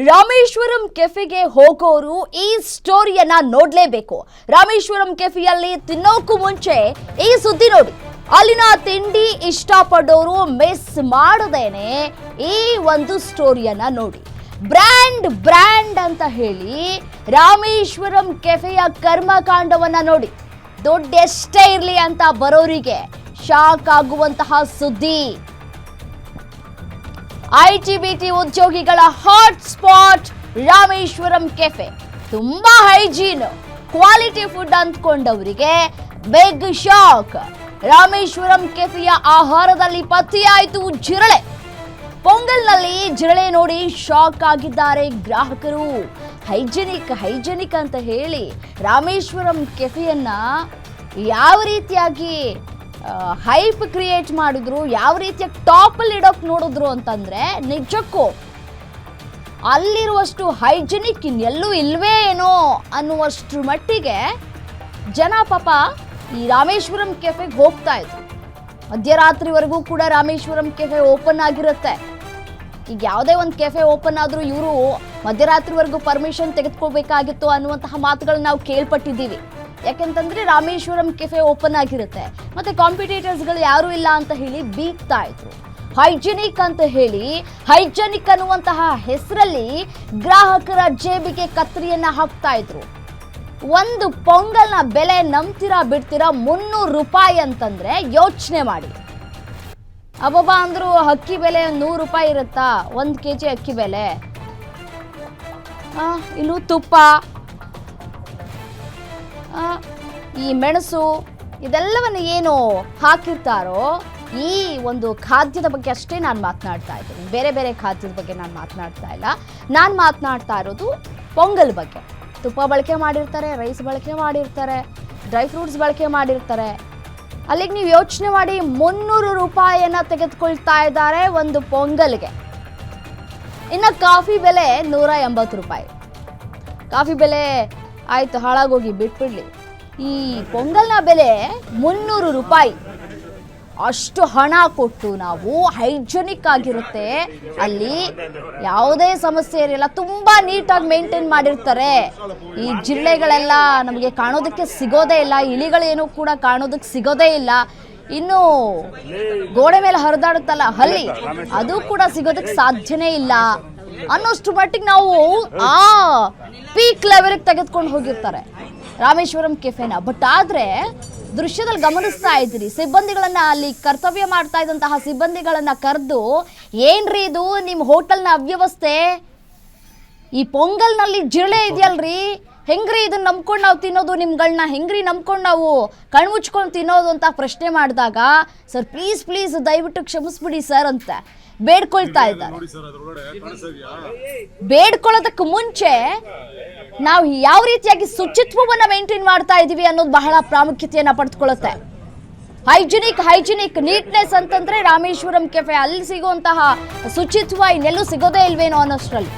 ರಾಮೇಶ್ವರಂ ಕೆಫೆಗೆ ಹೋಗೋರು ಈ ಸ್ಟೋರಿಯನ್ನ ನೋಡ್ಲೇಬೇಕು. ರಾಮೇಶ್ವರಂ ಕೆಫೆಯಲ್ಲಿ ತಿನ್ನೋಕು ಮುಂಚೆ ಈ ಸುದ್ದಿ ನೋಡಿ. ಅಲ್ಲಿನ ತಿಂಡಿ ಇಷ್ಟಪಡೋರು ಮಿಸ್ ಮಾಡದೇನೆ ಈ ಒಂದು ಸ್ಟೋರಿಯನ್ನ ನೋಡಿ. ಬ್ರ್ಯಾಂಡ್ ಅಂತ ಹೇಳಿ ರಾಮೇಶ್ವರಂ ಕೆಫೆಯ ಕರ್ಮಕಾಂಡವನ್ನ ನೋಡಿ. ದುಡ್ಡು ಎಷ್ಟೇ ಇರ್ಲಿ ಅಂತ ಬರೋರಿಗೆ ಶಾಕ್ ಆಗುವಂತಹ ಸುದ್ದಿ. ಐಟಿಬಿಟಿ ಉದ್ಯೋಗಿಗಳ ಹಾಟ್ ಸ್ಪಾಟ್ ರಾಮೇಶ್ವರಂ ಕೆಫೆ. ತುಂಬಾ ಹೈಜೀನ್, ಕ್ವಾಲಿಟಿ ಫುಡ್ ಅಂದ್ಕೊಂಡವರಿಗೆ ಬಿಗ್ ಶಾಕ್. ರಾಮೇಶ್ವರಂ ಕೆಫೆಯ ಆಹಾರದಲ್ಲಿ ಪತ್ತೆಯಾಯಿತು ಜಿರಳೆ. ಪೊಂಗಲ್ನಲ್ಲಿ ಜಿರಳೆ ನೋಡಿ ಶಾಕ್ ಆಗಿದ್ದಾರೆ ಗ್ರಾಹಕರು. ಹೈಜೆನಿಕ್ ಅಂತ ಹೇಳಿ ರಾಮೇಶ್ವರಂ ಕೆಫೆಯನ್ನ ಯಾವ ರೀತಿಯಾಗಿ ಹೈಪ್ ಕ್ರಿಯೇಟ್ ಮಾಡಿದ್ರು, ಯಾವ ರೀತಿಯ ಟಾಪಲ್ಲಿ ಇಡೋಕೆ ನೋಡಿದ್ರು ಅಂತಂದ್ರೆ ನಿಜಕ್ಕೂ ಅಲ್ಲಿರುವಷ್ಟು ಹೈಜೆನಿಕ್ ಇನ್ನೆಲ್ಲೂ ಇಲ್ವೇ ಏನೋ ಅನ್ನುವಷ್ಟು ಮಟ್ಟಿಗೆ ಜನ ಪಾಪ ಈ ರಾಮೇಶ್ವರಂ ಕೆಫೆಗೆ ಹೋಗ್ತಾ ಇದ್ರು. ಮಧ್ಯರಾತ್ರಿವರೆಗೂ ಕೂಡ ರಾಮೇಶ್ವರಂ ಕೆಫೆ ಓಪನ್ ಆಗಿರುತ್ತೆ. ಈಗ ಯಾವುದೇ ಒಂದು ಕೆಫೆ ಓಪನ್ ಆದರೂ ಇವರು ಮಧ್ಯರಾತ್ರಿವರೆಗೂ ಪರ್ಮಿಷನ್ ತೆಗೆದುಕೋಬೇಕಾಗಿತ್ತು ಅನ್ನುವಂತಹ ಮಾತುಗಳನ್ನ ನಾವು ಕೇಳ್ಪಟ್ಟಿದ್ದೀವಿ. ಯಾಕೆಂತಂದ್ರೆ ರಾಮೇಶ್ವರಂ ಕೆಫೆ ಓಪನ್ ಆಗಿರುತ್ತೆ, ಮತ್ತೆ ಕಾಂಪಿಟೇಟರ್ಸ್ಗಳು ಯಾರೂ ಇಲ್ಲ ಅಂತ ಹೇಳಿ ಬೀಗ್ತಾ ಇದ್ರು. ಹೈಜೆನಿಕ್ ಅಂತ ಹೇಳಿ ಹೈಜೆನಿಕ್ ಅನ್ನುವಂತಹ ಹೆಸರಲ್ಲಿ ಗ್ರಾಹಕರ ಜೇಬಿಗೆ ಕತ್ತರಿಯನ್ನ ಹಾಕ್ತಾ ಇದ್ರು. ಒಂದು ಪೊಂಗಲ್ನ ಬೆಲೆ ನಂಬ್ತೀರಾ ಬಿಡ್ತೀರಾ, 300 ರೂಪಾಯಿ ಅಂತಂದ್ರೆ ಯೋಚನೆ ಮಾಡಿ. ಅಬ್ಬಬ್ಬ ಅಂದ್ರು ಅಕ್ಕಿ ಬೆಲೆ 100 ರೂಪಾಯಿ ಇರುತ್ತಾ? 1 kg ಅಕ್ಕಿ ಬೆಲೆ. ಇನ್ನು ತುಪ್ಪ, ಈ ಮೆಣಸು, ಇದೆಲ್ಲವನ್ನು ಏನು ಹಾಕಿರ್ತಾರೋ ಈ ಒಂದು ಖಾದ್ಯದ ಬಗ್ಗೆ ಅಷ್ಟೇ ನಾನು ಮಾತನಾಡ್ತಾ ಇದ್ದೀನಿ. ಬೇರೆ ಬೇರೆ ಖಾದ್ಯದ ಬಗ್ಗೆ ನಾನು ಮಾತನಾಡ್ತಾ ಇಲ್ಲ. ನಾನು ಮಾತನಾಡ್ತಾ ಇರೋದು ಪೊಂಗಲ್ ಬಗ್ಗೆ. ತುಪ್ಪ ಬಳಕೆ ಮಾಡಿರ್ತಾರೆ, ರೈಸ್ ಬಳಕೆ ಮಾಡಿರ್ತಾರೆ, ಡ್ರೈ ಫ್ರೂಟ್ಸ್ ಬಳಕೆ ಮಾಡಿರ್ತಾರೆ. ಅಲ್ಲಿಗೆ ನೀವು ಯೋಚನೆ ಮಾಡಿ, 300 ರೂಪಾಯಿಯನ್ನು ತೆಗೆದುಕೊಳ್ತಾ ಇದ್ದಾರೆ ಒಂದು ಪೊಂಗಲ್ಗೆ. ಇನ್ನು ಕಾಫಿ ಬೆಲೆ 180 ರೂಪಾಯಿ. ಕಾಫಿ ಬೆಲೆ ಆಯ್ತು, ಹಾಳಾಗೋಗಿ ಬಿಟ್ಬಿಡ್ಲಿ. ಈ ಪೊಂಗಲ್ನ ಬೆಲೆ 300 ರೂಪಾಯಿ. ಅಷ್ಟು ಹಣ ಕೊಟ್ಟು ನಾವು ಹೈಜೆನಿಕ್ ಆಗಿರುತ್ತೆ, ಅಲ್ಲಿ ಯಾವುದೇ ಸಮಸ್ಯೆ ಇರಲ್ಲ, ತುಂಬಾ ನೀಟಾಗಿ ಮೇಂಟೈನ್ ಮಾಡಿರ್ತಾರೆ. ಈ ಜಿರಳೆಗಳೆಲ್ಲ ನಮಗೆ ಕಾಣೋದಕ್ಕೆ ಸಿಗೋದೇ ಇಲ್ಲ, ಇಲಿಗಳೇನು ಕೂಡ ಕಾಣೋದಕ್ಕೆ ಸಿಗೋದೇ ಇಲ್ಲ. ಇನ್ನು ಗೋಡೆ ಮೇಲೆ ಹರಿದಾಡುತ್ತಲ್ಲ ಹಲ್ಲಿ, ಅದು ಕೂಡ ಸಿಗೋದಕ್ಕೆ ಸಾಧ್ಯನೇ ಇಲ್ಲ ಅನ್ನೋಷ್ಟು ಮಟ್ಟಿಗೆ ನಾವು ಪೀಕ್ ಲೆವೆಲ್ಗೆ ತೆಗೆದುಕೊಂಡು ಹೋಗಿರ್ತಾರೆ ರಾಮೇಶ್ವರಂ ಕೆಫೆನ. ಬಟ್ ಆದ್ರೆ ದೃಶ್ಯದಲ್ಲಿ ಗಮನಿಸ್ತಾ ಇದ್ದೀರಿ, ಸಿಬ್ಬಂದಿಗಳನ್ನ ಅಲ್ಲಿ ಕರ್ತವ್ಯ ಮಾಡ್ತಾ ಇದ್ದಂತಹ ಸಿಬ್ಬಂದಿಗಳನ್ನ ಕರೆದು, ಏನ್ರಿ ಇದು ನಿಮ್ಮ ಹೋಟೆಲ್ನ ಅವ್ಯವಸ್ಥೆ, ಈ ಪೊಂಗಲ್ನಲ್ಲಿ ಜಿರಳೆ ಇದೆಯಲ್ರಿ, ಹೆಂಗ್ರಿ ಇದನ್ನ ನಂಬ್ಕೊಂಡು ನಾವು ತಿನ್ನೋದು, ನಿಮ್ಗಳನ್ನ ಹೆಂಗ್ರಿ ನಂಬ್ಕೊಂಡು ನಾವು ಕಣ್ಮುಚ್ಕೊಂಡು ತಿನ್ನೋದು ಅಂತ ಪ್ರಶ್ನೆ ಮಾಡಿದಾಗ, ಸರ್ ಪ್ಲೀಸ್ ದಯವಿಟ್ಟು ಕ್ಷಮಿಸ್ಬಿಡಿ ಸರ್ ಅಂತ ಬೇಡ್ಕೊಳ್ತಾ ಇದ್ದಾರೆ. ಬೇಡ್ಕೊಳ್ಳೋದಕ್ಕೆ ಮುಂಚೆ ನಾವು ಯಾವ ರೀತಿಯಾಗಿ ಶುಚಿತ್ವವನ್ನು ಮೇಂಟೈನ್ ಮಾಡ್ತಾ ಇದೀವಿ ಅನ್ನೋದು ಬಹಳ ಪ್ರಾಮುಖ್ಯತೆಯನ್ನು ಪಡೆದುಕೊಳ್ಳುತ್ತೆ. ಹೈಜಿನಿಕ್ ನೀಟ್ನೆಸ್ ಅಂತಂದ್ರೆ ರಾಮೇಶ್ವರಂ ಕೆಫೆ, ಅಲ್ಲಿ ಸಿಗುವಂತಹ ಶುಚಿತ್ವ ಇನ್ನೆಲ್ಲೂ ಸಿಗೋದೇ ಇಲ್ವೇನೋ ಅನ್ನೋಷ್ಟರಲ್ಲಿ